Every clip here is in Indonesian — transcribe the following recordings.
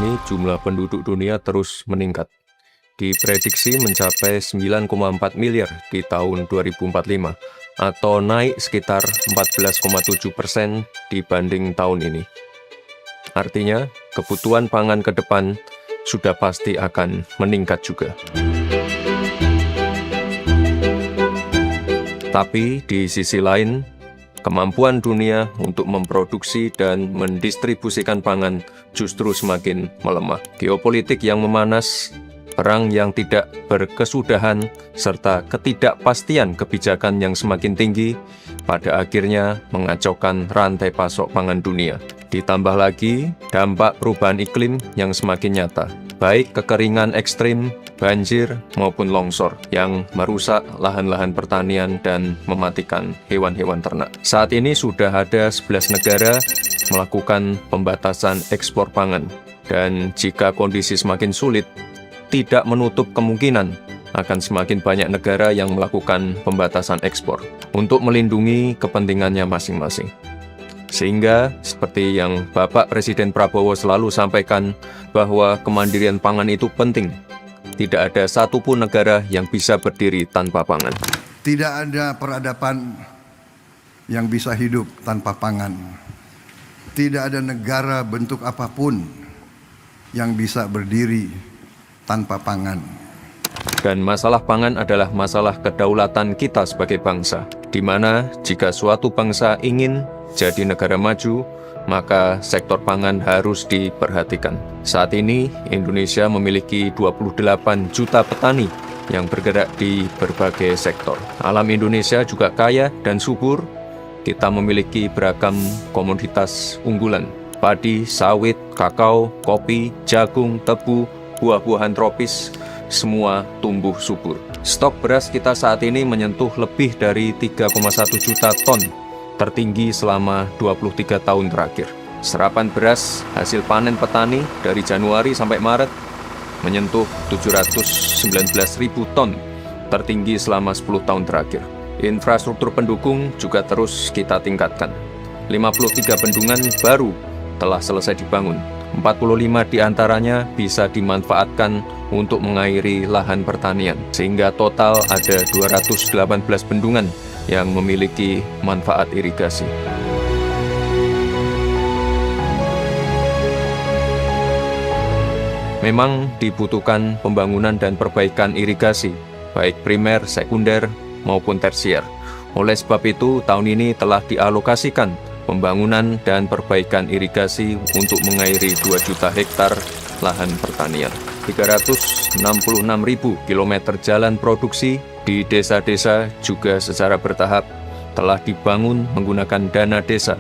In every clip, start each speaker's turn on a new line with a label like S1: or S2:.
S1: ini jumlah penduduk dunia terus meningkat. Diprediksi mencapai 9,4 miliar di tahun 2045, atau naik sekitar 14,7% dibanding tahun ini. Artinya, kebutuhan pangan ke depan sudah pasti akan meningkat juga. Tapi di sisi lain, kemampuan dunia untuk memproduksi dan mendistribusikan pangan justru semakin melemah. Geopolitik yang memanas, perang yang tidak berkesudahan, serta ketidakpastian kebijakan yang semakin tinggi, pada akhirnya mengacaukan rantai pasok pangan dunia. Ditambah lagi dampak perubahan iklim yang semakin nyata, baik kekeringan ekstrim, banjir, maupun longsor yang merusak lahan-lahan pertanian dan mematikan hewan-hewan ternak. Saat ini sudah ada 11 negara melakukan pembatasan ekspor pangan, dan jika kondisi semakin sulit, tidak menutup kemungkinan akan semakin banyak negara yang melakukan pembatasan ekspor untuk melindungi kepentingannya masing-masing. Sehingga, seperti yang Bapak Presiden Prabowo selalu sampaikan, bahwa kemandirian pangan itu penting. Tidak ada satupun negara yang bisa berdiri tanpa pangan.
S2: Tidak ada peradaban yang bisa hidup tanpa pangan. Tidak ada negara bentuk apapun yang bisa berdiri tanpa pangan.
S1: Dan masalah pangan adalah masalah kedaulatan kita sebagai bangsa, di mana jika suatu bangsa ingin jadi negara maju, maka sektor pangan harus diperhatikan. Saat ini, Indonesia memiliki 28 juta petani yang bergerak di berbagai sektor. Alam Indonesia juga kaya dan subur. Kita memiliki beragam komoditas unggulan, padi, sawit, kakao, kopi, jagung, tebu, buah-buahan tropis, semua tumbuh subur. Stok beras kita saat ini menyentuh lebih dari 3,1 juta ton, tertinggi selama 23 tahun terakhir. Serapan beras hasil panen petani dari Januari sampai Maret menyentuh 719.000 ton, tertinggi selama 10 tahun terakhir. Infrastruktur pendukung juga terus kita tingkatkan. 53 bendungan baru telah selesai dibangun. 45 diantaranya bisa dimanfaatkan untuk mengairi lahan pertanian, sehingga total ada 218 bendungan yang memiliki manfaat irigasi. Memang dibutuhkan pembangunan dan perbaikan irigasi, baik primer, sekunder, maupun tersier. Oleh sebab itu, tahun ini telah dialokasikan pembangunan dan perbaikan irigasi untuk mengairi 2 juta hektar lahan pertanian. 366.000 kilometer jalan produksi di desa-desa juga secara bertahap telah dibangun menggunakan dana desa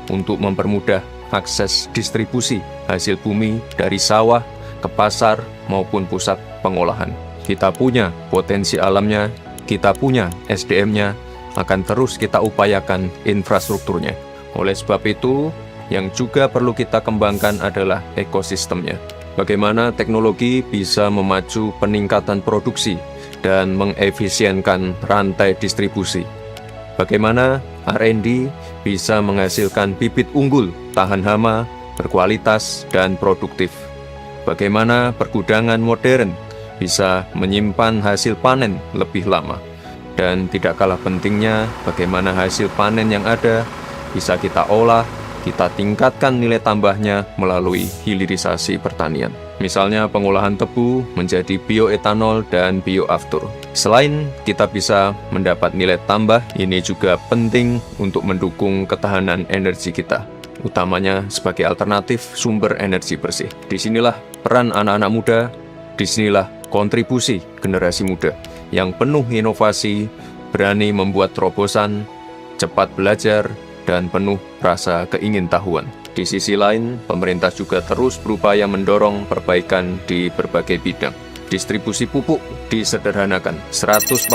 S1: untuk mempermudah akses distribusi hasil bumi dari sawah ke pasar maupun pusat pengolahan. Kita punya potensi alamnya, kita punya SDM-nya, akan terus kita upayakan infrastrukturnya. Oleh sebab itu, yang juga perlu kita kembangkan adalah ekosistemnya. Bagaimana teknologi bisa memacu peningkatan produksi dan mengefisienkan rantai distribusi. Bagaimana R&D bisa menghasilkan bibit unggul, tahan hama, berkualitas, dan produktif. Bagaimana pergudangan modern bisa menyimpan hasil panen lebih lama. Dan tidak kalah pentingnya, bagaimana hasil panen yang ada bisa kita olah, kita tingkatkan nilai tambahnya melalui hilirisasi pertanian. Misalnya pengolahan tebu menjadi bioetanol dan bioaftur. Selain kita bisa mendapat nilai tambah, ini juga penting untuk mendukung ketahanan energi kita, utamanya sebagai alternatif sumber energi bersih. Disinilah peran anak-anak muda, disinilah kontribusi generasi muda yang penuh inovasi, berani membuat terobosan, cepat belajar, dan penuh rasa keingintahuan. Di sisi lain, pemerintah juga terus berupaya mendorong perbaikan di berbagai bidang. Distribusi pupuk disederhanakan, 145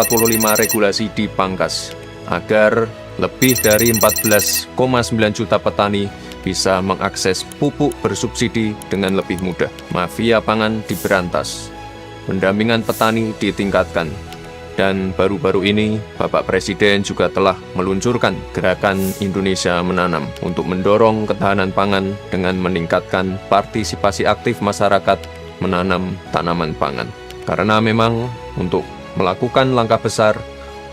S1: regulasi dipangkas, agar lebih dari 14,9 juta petani bisa mengakses pupuk bersubsidi dengan lebih mudah. Mafia pangan diberantas, pendampingan petani ditingkatkan, Dan baru-baru ini, Bapak Presiden juga telah meluncurkan gerakan Indonesia Menanam untuk mendorong ketahanan pangan dengan meningkatkan partisipasi aktif masyarakat menanam tanaman pangan. Karena memang untuk melakukan langkah besar,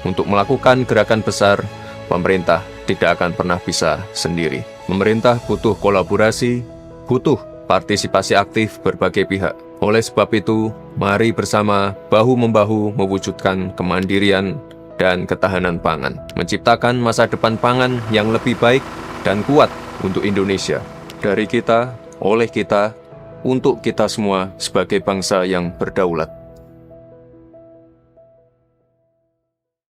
S1: untuk melakukan gerakan besar, pemerintah tidak akan pernah bisa sendiri. Pemerintah butuh kolaborasi, butuh partisipasi aktif berbagai pihak. Oleh sebab itu, mari bersama bahu-membahu mewujudkan kemandirian dan ketahanan pangan, menciptakan masa depan pangan yang lebih baik dan kuat untuk Indonesia. Dari kita, oleh kita, untuk kita semua sebagai bangsa yang berdaulat.